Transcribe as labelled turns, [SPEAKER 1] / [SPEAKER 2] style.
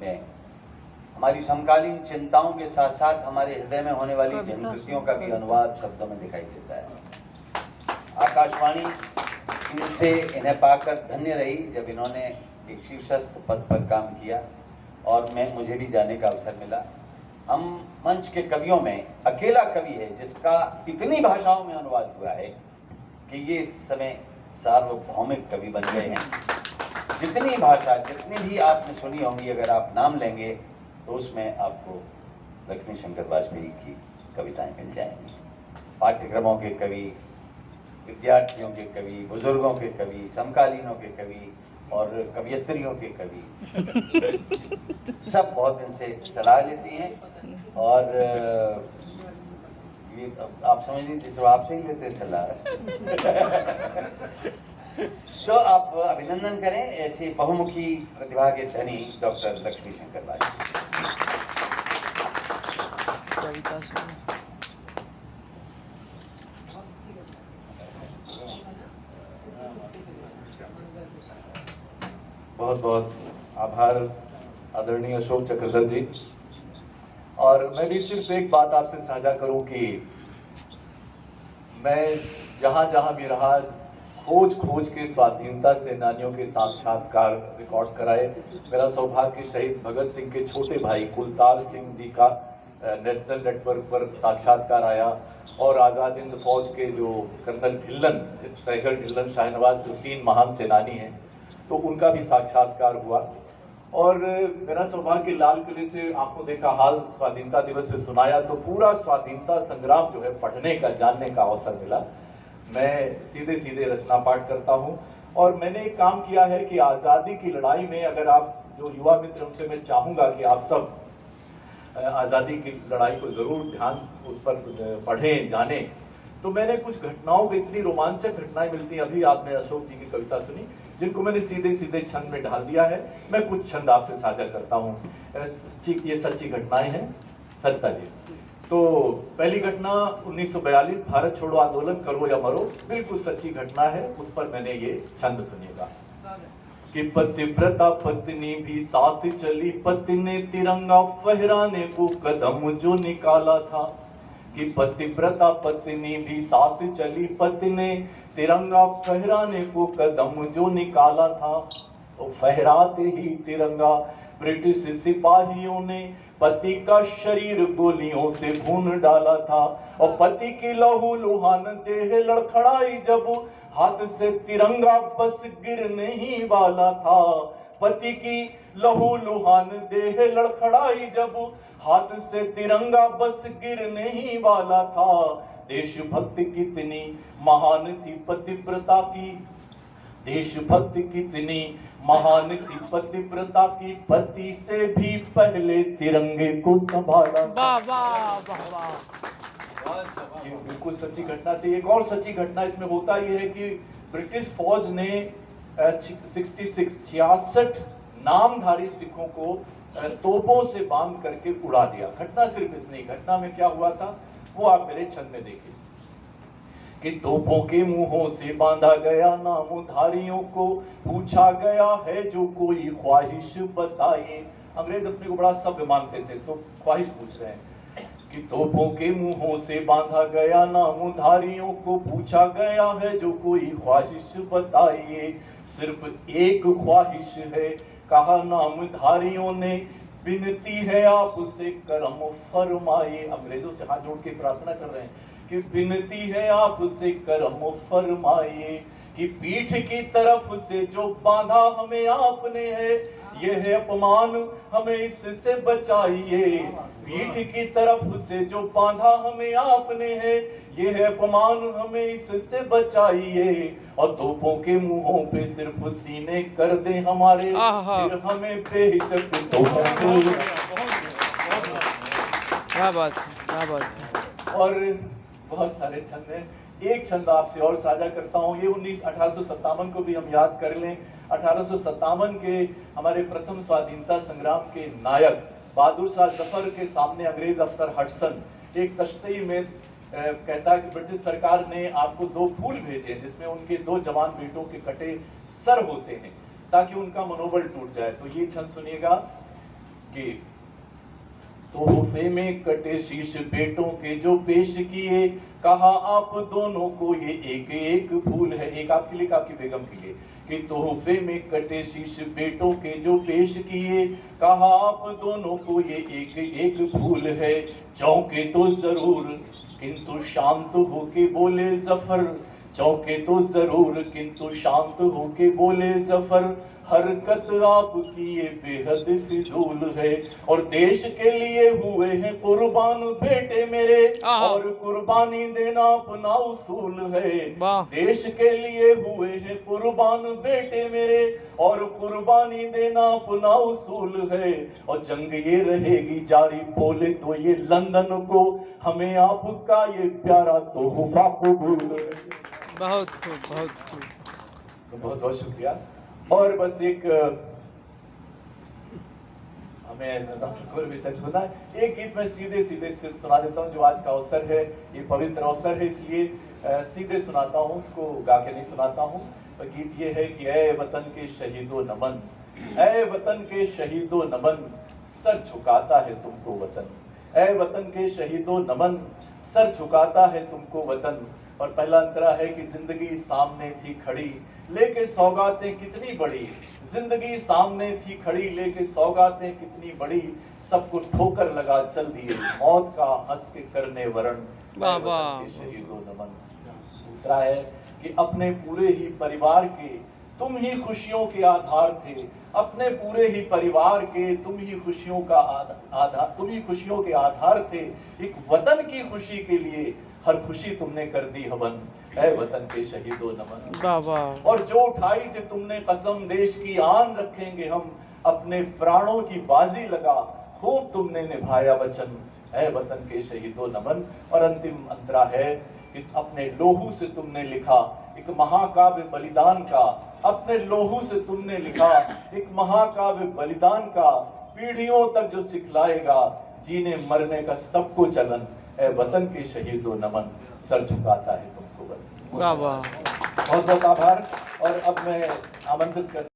[SPEAKER 1] में हमारी समकालीन चिंताओं के साथ साथ हमारे हृदय में होने वाली जनकृतियों का भी अनुवाद शब्दों में दिखाई देता है। आकाशवाणी इनसे इन्हें पाकर धन्य रही जब इन्होंने एक शीर्षस्थ पद पर काम किया और मुझे भी जाने का अवसर मिला। हम मंच के कवियों में अकेला कवि है जिसका इतनी भाषाओं में अनुवाद हुआ है कि ये इस समय सार्वभौमिक कवि बन गए हैं। जितनी भाषा जितनी भी आपने सुनी होंगी, अगर आप नाम लेंगे तो उसमें आपको लक्ष्मी शंकर वाजपेयी की कविताएं मिल जाएंगी। पाठ्यक्रमों के कवि, विद्यार्थियों के कवि, बुजुर्गों के कवि, समकालीनों के कवि और कवियत्रियों के कवि सब बहुत इनसे सलाह लेती हैं। और ये आप समझ लीजिए तो आपसे ही लेते हैं सलाह। तो आप अभिनंदन करें ऐसे बहुमुखी प्रतिभा के धनी डॉक्टर लक्ष्मी शंकर वाजपेयी।
[SPEAKER 2] बहुत बहुत आभार आदरणीय अशोक चक्रधर जी। और मैं भी सिर्फ एक बात आपसे साझा करूं कि मैं जहां जहां भी रहा खोज के स्वाधीनता सेनानियों के साक्षात्कार रिकॉर्ड कराए। मेरा सौभाग्य शहीद भगत सिंह के छोटे भाई कुलतार सिंह जी का नेशनल नेटवर्क पर साक्षात्कार आया और आज़ाद हिंद फौज के जो कर्नल ढिल्लन, सैगल ढिल्लन शाहनवाज, जो 3 महान सेनानी हैं, तो उनका भी साक्षात्कार हुआ। और मेरा सौभाग्य लाल किले से आपको देखा हाल स्वाधीनता दिवस से सुनाया, तो पूरा स्वाधीनता संग्राम जो है पढ़ने का, जानने का अवसर मिला। मैं सीधे सीधे रचना पाठ करता हूं और मैंने एक काम किया है कि आज़ादी की लड़ाई में, अगर आप जो युवा मित्र, उनसे मैं चाहूंगा कि आप सब आज़ादी की लड़ाई को जरूर ध्यान उस पर पढ़ें, जानें। तो मैंने कुछ घटनाओं की, इतनी रोमांचक घटनाएं मिलती हैं, अभी आपने अशोक जी की कविता सुनी, जिनको मैंने सीधे सीधे छंद में ढाल दिया है। मैं कुछ छंद आपसे साझा करता हूँ। ये सच्ची घटनाएं हैं। सत्ता जी, तो पहली घटना 1942 भारत छोड़ो आंदोलन, करो या मरो, बिल्कुल सच्ची घटना है। उस पर मैंने ये छंद सुनिएगा कि पतिव्रता पत्नी भी साथ चली, पति ने तिरंगा फहराने को कदम जो निकाला था। कि पतिव्रता पत्नी भी साथ चली, पति ने तिरंगा फहराने को कदम जो निकाला था। तो फहराते ही तिरंगा ब्रिटिश सिपाहियों ने पति का शरीर गोलियों से भून डाला था। और पति की लहू लुहान देह लड़खड़ाई जब हाथ से तिरंगा बस गिरने ही वाला था। पति की लहू लुहान देह लड़खड़ाई जब हाथ से तिरंगा बस गिरने ही वाला था। देशभक्ति कितनी महान थी पतिव्रता की, देशभक्ति कितनी महान थी पतिव्रता की, पति से भी पहले तिरंगे को संभाला। वाह वाह वाह वाह, बिल्कुल सच्ची घटना थी। एक और सच्ची घटना इसमें होता यह है कि ब्रिटिश फौज ने 66 नामधारी सिखों को तोपों से बांध करके उड़ा दिया। घटना सिर्फ इतनी। घटना में क्या हुआ था वो आप मेरे छंद में देखिए कि तोपों के मुंहों से बांधा गया नामधारियों को, पूछा गया है जो कोई ख्वाहिश बताइए। अंग्रेज अपने को बड़ा सभ्य मानते थे, तो ख्वाहिश पूछ रहे हैं कि तोपों के मुंहों से बांधा गया नामधारियों को, पूछा गया है जो कोई ख्वाहिश बताइए। सिर्फ एक ख्वाहिश है कहा नामधारियों ने, विनती है आपसे करम फरमाइए। अंग्रेजों से हाथ जोड़ के प्रार्थना कर रहे हैं कि विनती है आपसे करम फरमाइए। कि पीठ की तरफ से जो बांधा हमें आपने है, यह है अपमान हमें इससे बचाइए। पीठ की तरफ से जो बांधा हमें आपने है, यह है अपमान हमें इससे बचाइए। और तोपों के मुंहों पे सिर्फ सीने कर दे हमारे, फिर हमें बेहिचक
[SPEAKER 3] क्या बात।
[SPEAKER 2] और बहुत सारे छंद हैं। एक छंद आपसे और साझा करता हूँ। ये 1857 को भी हम याद कर लें। 1857 के हमारे प्रथम स्वाधीनता संग्राम के नायक बहादुर शाह जफर के सामने अंग्रेज अफसर हडसन एक तश्तई में कहता है कि ब्रिटिश सरकार ने आपको 2 फूल भेजे जिसमें उनके 2 जवान बेटों के कटे सर होते हैं ताकि उनका मनोबल टूट जाए। तो ये छंद सुनिएगा कि तोहफे में कटे शीश बेटों के जो पेश किए, कहा आप दोनों को ये एक एक फूल है। एक आपके लिए, आपकी बेगम के लिए, कि तोहफे में कटे शीश बेटों के जो पेश किए, कहा आप दोनों को ये एक एक फूल है। चौंके तो जरूर किंतु शांत होके बोले जफर, चौंके तो जरूर किंतु शांत होके बोले जफर, हरकत आपकी ये बेहद फिजूल है। और देश के लिए हुए हैं कुर्बान बेटे मेरे, और कुर्बानी देना अपना उसूल है। देश के लिए हुए हैं कुर्बान बेटे मेरे, और कुर्बानी देना अपना उसूल है। और जंग ये रहेगी जारी, बोले तो ये लंदन को, हमें आपका ये प्यारा तोहफा कबूल है।
[SPEAKER 3] बहुत खूब, बहुत खूब।
[SPEAKER 2] तो बहुत बहुत शुक्रिया। और बस एक हमें डॉक्टर भी सच होना, एक गीत मैं सीधे सीधे सुना देता हूँ, जो आज का अवसर है, ये पवित्र अवसर है, इसलिए सीधे सुनाता हूँ, उसको गा के नहीं सुनाता हूँ। तो गीत ये है कि ऐ वतन के शहीदों नमन, ऐ वतन के शहीदों नमन, सर झुकाता है तुमको वतन। ऐ वतन के शहीदों नमन, सर झुकाता है तुमको वतन। और पहला अंतरा है कि जिंदगी सामने थी खड़ी, लेके सौगातें कितनी बड़ी, जिंदगी सामने थी खड़ी, लेके सौगातें कितनी बड़ी, सब कुछ ठोकर लगा चल दिए, मौत का हंस के करने वरण, शहीदों नमन। दूसरा है कि अपने पूरे ही परिवार के तुम ही खुशियों के आधार थे, अपने पूरे ही परिवार के तुम ही खुशियों का आधार, तुम ही खुशियों के आधार थे। एक वतन की खुशी के लिए हर खुशी तुमने कर दी हवन, ऐ वतन के शहीदों नमन। और जो उठाई थी तुमने कसम, देश की आन रखेंगे हम, अपने प्राणों की बाजी लगा खूब तुमने निभाया वचन, ऐ वतन के शहीदों नमन। और अंतिम अंतरा है कि अपने लोहू से तुमने लिखा एक महाकाव्य बलिदान का, अपने लोहू से तुमने लिखा एक महाकाव्य बलिदान का, पीढ़ियों तक जो सिखलाएगा जीने मरने का सबको चलन, ऐ वतन के शहीदों नमन, सर झुकाता है तुमको वतन।
[SPEAKER 3] वाह वाह,
[SPEAKER 2] बहुत बहुत आभार। और अब मैं आमंत्रित कर